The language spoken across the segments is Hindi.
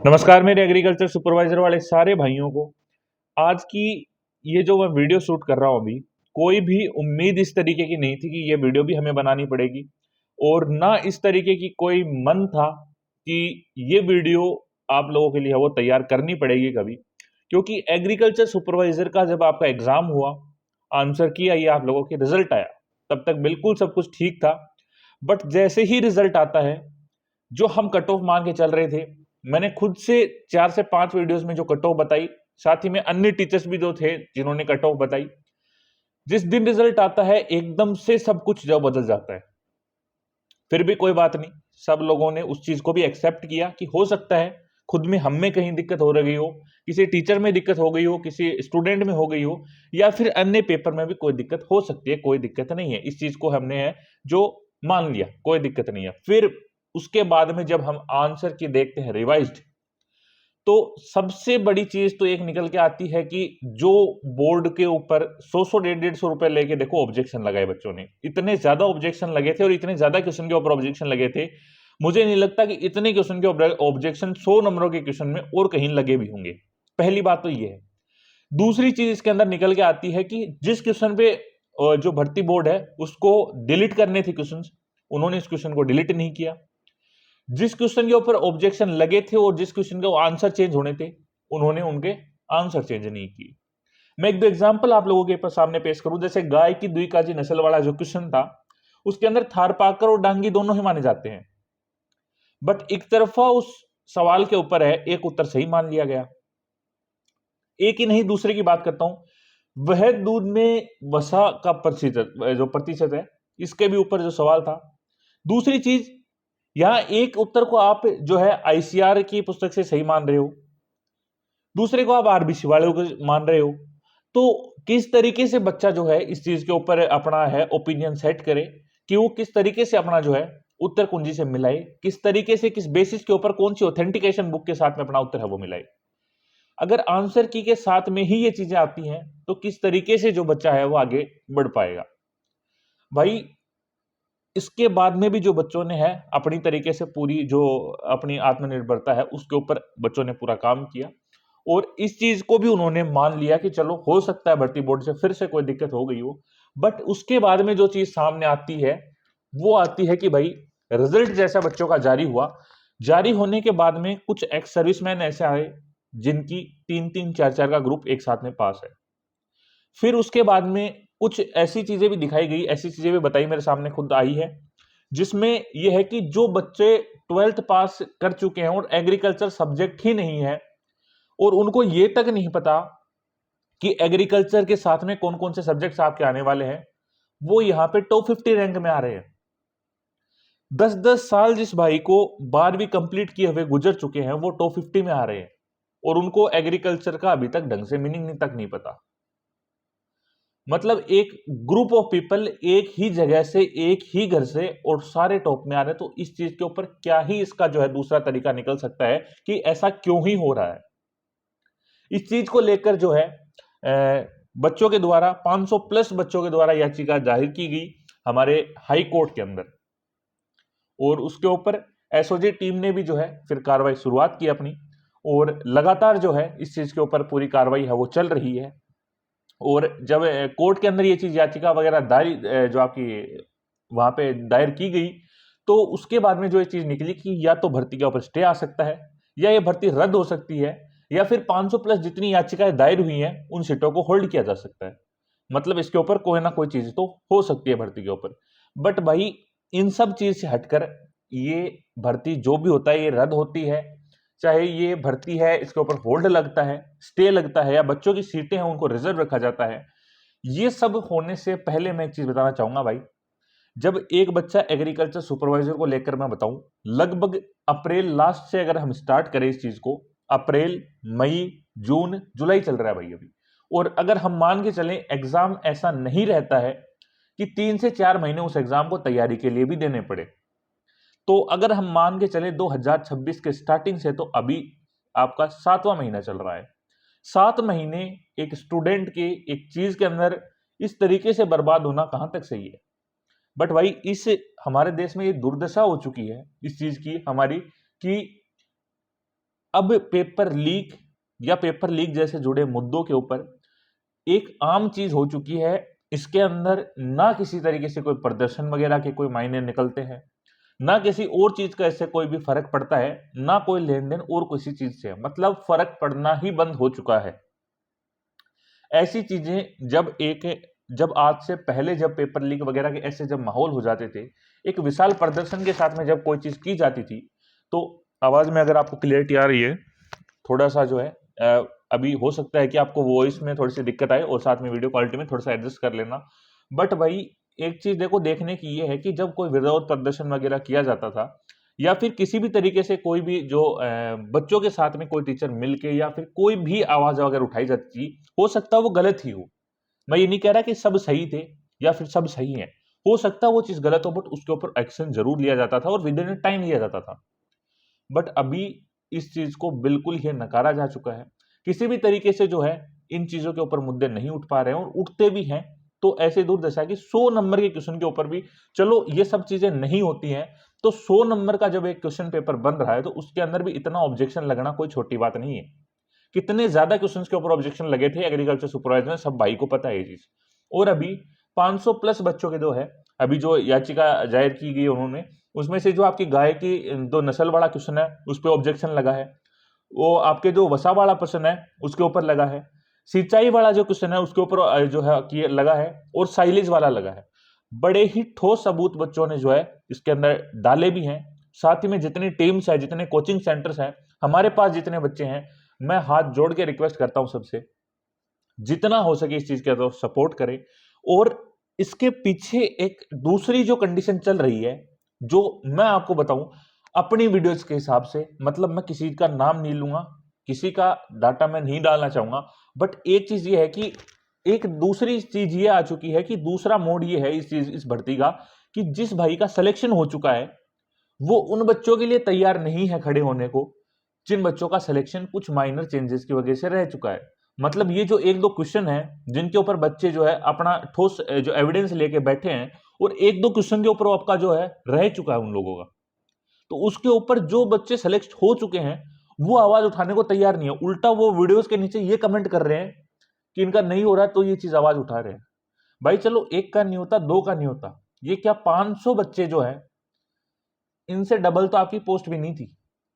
नमस्कार मेरे एग्रीकल्चर सुपरवाइजर वाले सारे भाइयों को। आज की ये जो मैं वीडियो शूट कर रहा हूँ अभी, कोई भी उम्मीद इस तरीके की नहीं थी कि ये वीडियो भी हमें बनानी पड़ेगी, और ना इस तरीके की कोई मन था कि ये वीडियो आप लोगों के लिए वो तैयार करनी पड़ेगी कभी, क्योंकि एग्रीकल्चर सुपरवाइजर का जब आपका एग्जाम हुआ, आंसर किया, ये आप लोगों के रिजल्ट आया, तब तक बिल्कुल सब कुछ ठीक था। बट जैसे ही रिजल्ट आता है, जो हम कट ऑफ मान के चल रहे थे, मैंने खुद से 4 से 5 वीडियोस में जो कट ऑफ बताई, साथ ही में अन्य टीचर्स भी जो थे जिन्होंने कट ऑफ बताई, जिस दिन रिजल्ट आता है एकदम से सब कुछ जो बदल जाता है। फिर भी कोई बात नहीं, सब लोगों ने उस चीज को भी एक्सेप्ट किया कि हो सकता है खुद में हम में कहीं दिक्कत हो रही हो, किसी टीचर में दिक्कत हो गई हो, किसी स्टूडेंट में हो गई हो, या फिर अन्य पेपर में भी कोई दिक्कत हो सकती है। कोई दिक्कत नहीं है, इस चीज को हमने है जो मान लिया, कोई दिक्कत नहीं है। फिर उसके बाद में जब हम आंसर की देखते हैं रिवाइज्ड, तो सबसे बड़ी चीज तो एक निकल के आती है कि जो बोर्ड के ऊपर 100 150 रुपए लेके देखो ऑब्जेक्शन लगाए बच्चों ने, इतने ज्यादा ऑब्जेक्शन लगे थे और इतने ज्यादा क्वेश्चन के ऊपर ऑब्जेक्शन लगे थे। मुझे नहीं लगता कि इतने क्वेश्चन के ऊपर ऑब्जेक्शन 100 नंबरों के क्वेश्चन में और कहीं लगे भी होंगे। पहली बात तो ये है। दूसरी चीज इसके अंदर निकल के आती है कि जिस क्वेश्चन पे जो भर्ती बोर्ड है उसको डिलीट करने थे क्वेश्चन, उन्होंने इस क्वेश्चन को डिलीट नहीं किया। जिस क्वेश्चन के ऊपर ऑब्जेक्शन लगे थे और जिस क्वेश्चन के आंसर चेंज होने थे, उन्होंने उनके आंसर चेंज नहीं किए। मैं एक दो एग्जांपल आप लोगों के सामने पेश करूं। जैसे गाय की द्विकाजी नस्ल वाला जो क्वेश्चन था, उसके अंदर थारपाकर और डांगी दोनों ही माने जाते हैं, बट एक तरफा उस सवाल के ऊपर है, एक उत्तर सही मान लिया गया। एक ही नहीं, दूसरे की बात करता हूं, वह दूध में वसा का प्रतिशत है, इसके भी ऊपर जो सवाल था। दूसरी चीज, यहां एक उत्तर को आप जो है आईसीआर की पुस्तक से सही मान रहे हो, दूसरे को आप आरबीसी वाले को मान रहे हो। तो किस तरीके से बच्चा जो है इस चीज के ऊपर अपना है ओपिनियन सेट करे कि वो किस तरीके से अपना जो है उत्तर कुंजी से मिलाए, किस तरीके से, किस बेसिस के ऊपर, कौन सी ऑथेंटिकेशन बुक के साथ में अपना उत्तर है वो मिलाए। अगर आंसर की के साथ में ही ये चीजें आती हैं, तो किस तरीके से जो बच्चा है वो आगे बढ़ पाएगा। भाई, इसके बाद में भी जो बच्चों ने है अपनी तरीके से पूरी जो अपनी आत्मनिर्भरता है उसके ऊपर बच्चों ने पूरा काम किया, और इस चीज को भी उन्होंने मान लिया कि चलो हो सकता है भर्ती बोर्ड से फिर से कोई दिक्कत हो गई हो। बट उसके बाद में जो चीज सामने आती है वो आती है कि भाई, रिजल्ट जैसा बच्चों का जारी हुआ, जारी होने के बाद में कुछ एक्स सर्विसमैन ऐसे आए जिनकी 3 3 4 4 का ग्रुप एक साथ में पास है। फिर उसके बाद में कुछ ऐसी चीजें भी दिखाई गई, ऐसी चीजें भी बताई, मेरे सामने खुद आई है, जिसमें यह है कि जो बच्चे 12th पास कर चुके हैं और एग्रीकल्चर सब्जेक्ट ही नहीं है, और उनको ये तक नहीं पता कि एग्रीकल्चर के साथ में कौन कौन से सब्जेक्ट्स आपके आने वाले हैं, वो यहां पे टॉप 50 रैंक में आ रहे हैं। 10 10 साल जिस भाई को 12वीं कंप्लीट किए हुए गुजर चुके हैं, वो टॉप 50 में आ रहे हैं, और उनको एग्रीकल्चर का अभी तक ढंग से मीनिंग तक नहीं पता। मतलब एक ग्रुप ऑफ पीपल एक ही जगह से, एक ही घर से, और सारे टॉप में आ रहे हैं। तो इस चीज के ऊपर क्या ही इसका जो है दूसरा तरीका निकल सकता है कि ऐसा क्यों ही हो रहा है। इस चीज को लेकर जो है बच्चों के द्वारा 500 प्लस बच्चों के द्वारा याचिका दायर की गई हमारे हाई कोर्ट के अंदर, और उसके ऊपर एसओजी टीम ने भी जो है फिर कार्रवाई शुरुआत की अपनी, और लगातार जो है इस चीज के ऊपर पूरी कार्रवाई है वो चल रही है। और जब कोर्ट के अंदर ये चीज याचिका वगैरह दायर जो आपकी वहां पे दायर की गई, तो उसके बाद में जो ये चीज निकली कि या तो भर्ती के ऊपर स्टे आ सकता है, या ये भर्ती रद्द हो सकती है, या फिर 500 प्लस जितनी याचिकाएं दायर हुई हैं उन सीटों को होल्ड किया जा सकता है। मतलब इसके ऊपर कोई ना कोई चीज तो हो सकती है भर्ती के ऊपर। बट भाई, इन सब चीज से हटकर ये भर्ती जो भी होता है ये रद्द होती है, चाहे ये भर्ती है इसके ऊपर होल्ड लगता है, स्टे लगता है, या बच्चों की सीटें हैं उनको रिजर्व रखा जाता है। ये सब होने से पहले मैं एक चीज बताना चाहूंगा भाई, जब एक बच्चा एग्रीकल्चर सुपरवाइजर को लेकर मैं बताऊं, लगभग अप्रैल लास्ट से अगर हम स्टार्ट करें इस चीज को, अप्रैल, मई, जून, जुलाई चल रहा है भाई अभी, और अगर हम मान के चलें एग्जाम ऐसा नहीं रहता है कि 3 से 4 महीने उस एग्जाम को तैयारी के लिए भी देने पड़े, तो अगर हम मान के चले 2026 के स्टार्टिंग से, तो अभी आपका 7वां महीना चल रहा है। 7 महीने एक स्टूडेंट के एक चीज के अंदर इस तरीके से बर्बाद होना कहां तक सही है। बट भाई, इस हमारे देश में ये दुर्दशा हो चुकी है इस चीज की हमारी, कि अब पेपर लीक या पेपर लीक जैसे जुड़े मुद्दों के ऊपर एक आम चीज हो चुकी है। इसके अंदर ना किसी तरीके से कोई प्रदर्शन वगैरह के कोई मायने निकलते हैं, ना किसी और चीज का इससे कोई भी फर्क पड़ता है, ना कोई लेन देन और किसी चीज से, मतलब फर्क पड़ना ही बंद हो चुका है। ऐसी चीजें जब आज से पहले जब पेपर लीक वगैरह के ऐसे जब माहौल हो जाते थे, एक विशाल प्रदर्शन के साथ में जब कोई चीज की जाती थी, तो आवाज में अगर आपको क्लियरिटी आ रही है, थोड़ा सा जो है अभी हो सकता है कि आपको वॉइस में थोड़ी सी दिक्कत आए और साथ में वीडियो क्वालिटी में थोड़ा सा एडजस्ट कर लेना। बट भाई एक चीज देखो देखने की ये है कि जब कोई विरोध प्रदर्शन वगैरह किया जाता था, या फिर किसी भी तरीके से कोई भी जो बच्चों के साथ में कोई टीचर मिलके या फिर कोई भी आवाज वगैरह उठाई जाती थी, हो सकता है वो गलत ही हो। मैं ये नहीं कह रहा कि सब सही थे या फिर सब सही है, हो सकता है वो चीज गलत हो, बट उसके ऊपर एक्शन जरूर लिया जाता था और विद इन टाइम लिया जाता था। बट अभी इस चीज को बिल्कुल ही नकारा जा चुका है। किसी भी तरीके से जो है इन चीजों के ऊपर मुद्दे नहीं उठ पा रहे हैं, और उठते भी हैं तो ऐसे दुर्दशा है कि 100 नंबर के क्वेश्चन के ऊपर भी, चलो ये सब चीजें नहीं होती हैं, तो 100 नंबर का जब एक क्वेश्चन पेपर बन रहा है तो उसके अंदर भी इतना ऑब्जेक्शन लगना कोई छोटी बात नहीं है। कितने ज्यादा क्वेश्चंस के ऊपर ऑब्जेक्शन लगे थे एग्रीकल्चर सुपरवाइजर में, सब भाई को पता है ये चीज। और अभी 500 प्लस बच्चों के जो है, अभी जो याचिका दायर की गई उन्होंने, उसमें से जो आपकी गाय की जो नस्ल वाला क्वेश्चन है उस पर ऑब्जेक्शन लगा है, वो आपके जो वसा वाला प्रश्न है उसके ऊपर लगा है, सिंचाई वाला जो क्वेश्चन है उसके ऊपर जो है कि लगा है, और साइलेज वाला लगा है। बड़े ही ठोस सबूत बच्चों ने जो है इसके अंदर डाले भी हैं। साथ ही में जितनी टीम्स है, जितने कोचिंग सेंटर्स हैं, हमारे पास जितने बच्चे हैं, मैं हाथ जोड़ के रिक्वेस्ट करता हूं सबसे, जितना हो सके इस चीज के अंदर सपोर्ट करें। और इसके पीछे एक दूसरी जो कंडीशन चल रही है, जो मैं आपको बताऊं अपनी वीडियोस के हिसाब से, मतलब मैं किसी का नाम नहीं लूंगा, किसी का डाटा मैं नहीं डालना चाहूंगा, बट एक चीज ये है कि एक दूसरी चीज ये आ चुकी है कि दूसरा मोड ये है इस भर्ती का, कि जिस भाई का सिलेक्शन हो चुका है वो उन बच्चों के लिए तैयार नहीं है खड़े होने को, जिन बच्चों का सिलेक्शन कुछ माइनर चेंजेस की वजह से रह चुका है। मतलब ये जो एक दो क्वेश्चन है जिनके ऊपर बच्चे जो है अपना ठोस जो एविडेंस लेके बैठे हैं, और एक दो क्वेश्चन के ऊपर आपका जो है रह चुका है उन लोगों का, तो उसके ऊपर जो बच्चे सेलेक्ट हो चुके हैं वो आवाज उठाने को तैयार नहीं है। उल्टा वो वीडियोस के नीचे ये कमेंट कर रहे हैं कि इनका नहीं हो रहा, तो ये चीज आवाज उठा रहे हैं। भाई चलो एक का नहीं होता, दो का नहीं होता, ये क्या 500 बच्चे जो है, इनसे डबल तो आपकी पोस्ट भी नहीं थी।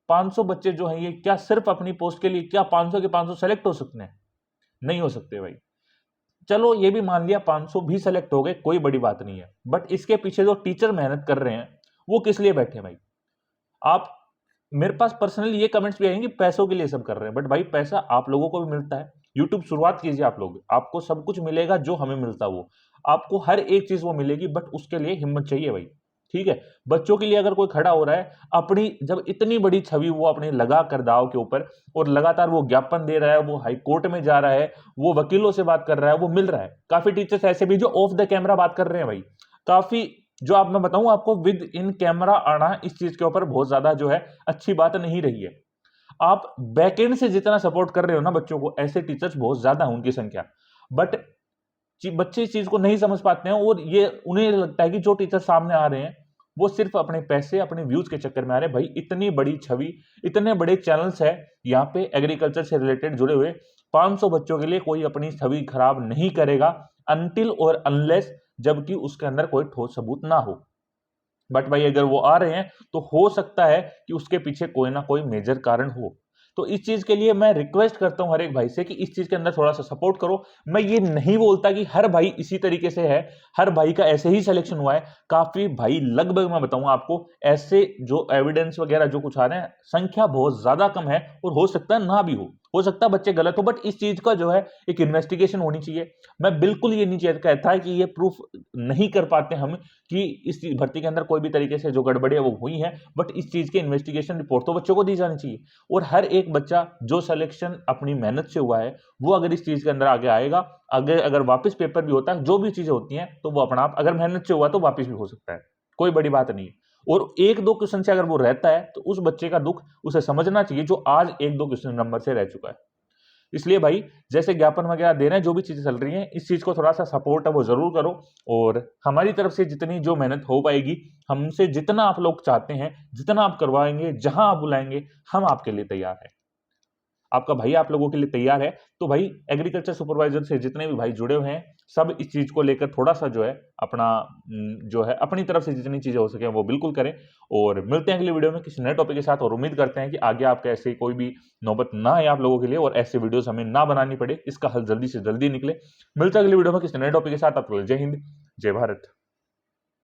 500 बच्चे जो हैं ये क्या सिर्फ अपनी पोस्ट के लिए क्या 500 के 500 सेलेक्ट हो सकते हैं? नहीं हो सकते भाई। चलो ये भी मान लिया 500 भी सेलेक्ट हो गए, कोई बड़ी बात नहीं है, बट इसके पीछे जो टीचर मेहनत कर रहे हैं वो किस लिए बैठे हैं भाई? आप मेरे पास पर्सनली ये कमेंट्स भी आएंगे पैसों के लिए सब कर रहे हैं, बट भाई पैसा आप लोगों को भी मिलता है। यूट्यूब शुरुआत कीजिए आप लोग, आपको सब कुछ मिलेगा जो हमें मिलता है, वो आपको हर एक चीज वो मिलेगी, बट उसके लिए हिम्मत चाहिए भाई। ठीक है, बच्चों के लिए अगर कोई खड़ा हो रहा है, अपनी जब इतनी बड़ी छवि वो अपने लगा कर दाव के ऊपर, और लगातार वो ज्ञापन दे रहा है, वो हाई कोर्ट में जा रहा है, वो वकीलों से बात कर रहा है, वो मिल रहा है। काफी टीचर्स ऐसे भी जो ऑफ द कैमरा बात कर रहे हैं भाई, काफी जो आप मैं बताऊं आपको विद इन कैमरा आना इस चीज के ऊपर बहुत ज्यादा जो है अच्छी बात नहीं रही है। आप बैकएंड से जितना सपोर्ट कर रहे हो ना बच्चों को, ऐसे टीचर्स बहुत ज्यादा है उनकी संख्या, बट बच्चे इस चीज को नहीं समझ पाते हैं, और ये उन्हें लगता है कि जो टीचर सामने आ रहे हैं वो सिर्फ अपने पैसे अपने व्यूज के चक्कर में आ रहे हैं। भाई इतनी बड़ी छवि, इतने बड़े चैनल्स है यहाँ पे एग्रीकल्चर से रिलेटेड जुड़े हुए, 500 बच्चों के लिए कोई अपनी छवि खराब नहीं करेगा अनटिल और अनलेस जबकि उसके अंदर कोई ठोस सबूत ना हो। बट भाई अगर वो आ रहे हैं तो हो सकता है कि उसके पीछे कोई ना कोई मेजर कारण हो। तो इस चीज के लिए मैं रिक्वेस्ट करता हूं हर एक भाई से कि इस चीज के अंदर थोड़ा सा सपोर्ट करो। मैं ये नहीं बोलता कि हर भाई इसी तरीके से है, हर भाई का ऐसे ही सिलेक्शन हुआ है। काफी भाई लगभग मैं बताऊंगा आपको ऐसे जो एविडेंस वगैरह जो कुछ आ रहे हैं, संख्या बहुत ज्यादा कम है, और हो सकता है ना भी हो सकता है बच्चे गलत हो, बट इस चीज का जो है एक इन्वेस्टिगेशन होनी चाहिए। मैं बिल्कुल ये नहीं कहता है कि ये प्रूफ नहीं कर पाते हम कि इस भर्ती के अंदर कोई भी तरीके से जो गड़बड़ियां वो हुई हैं, बट इस चीज की इन्वेस्टिगेशन रिपोर्ट तो बच्चों को दी जानी चाहिए। और हर एक बच्चा जो सिलेक्शन अपनी मेहनत से हुआ है वो अगर इस चीज के अंदर आगे आएगा, अगर वापस पेपर भी होता है, जो भी चीजें होती हैं, तो वो अपना आप अगर मेहनत से हुआ तो वापस भी हो सकता है, कोई बड़ी बात नहीं है। और एक दो क्वेश्चन से अगर वो रहता है तो उस बच्चे का दुख उसे समझना चाहिए जो आज एक दो क्वेश्चन नंबर से रह चुका है। इसलिए भाई जैसे ज्ञापन वगैरह दे रहे हैं, जो भी चीजें चल रही हैं, इस चीज को थोड़ा सा सपोर्ट है वो जरूर करो। और हमारी तरफ से जितनी जो मेहनत हो पाएगी, हमसे जितना आप लोग चाहते हैं, जितना आप करवाएंगे, जहां आप बुलाएंगे, हम आपके लिए तैयार हैं। आपका भाई आप लोगों के लिए तैयार है। तो भाई एग्रीकल्चर सुपरवाइजर से जितने भी भाई जुड़े हुए हैं, सब इस चीज़ को लेकर थोड़ा-सा जो है अपना जो है अपनी तरफ से जितनी चीज़ें हो सके वो बिल्कुल करें। और मिलते हैं अगली वीडियो में किसी नए टॉपिक के साथ, और उम्मीद करते हैं कि आगे आपका ऐसे कोई भी नौबत ना आए आप लोगों के लिए और ऐसे वीडियोज़ हमें ना बनानी पड़े, इसका हल जल्दी से जल्दी निकले। मिलते हैं अगली वीडियो में किसी नए टॉपिक के साथ। आपके लिए जय हिंद, जय भारत।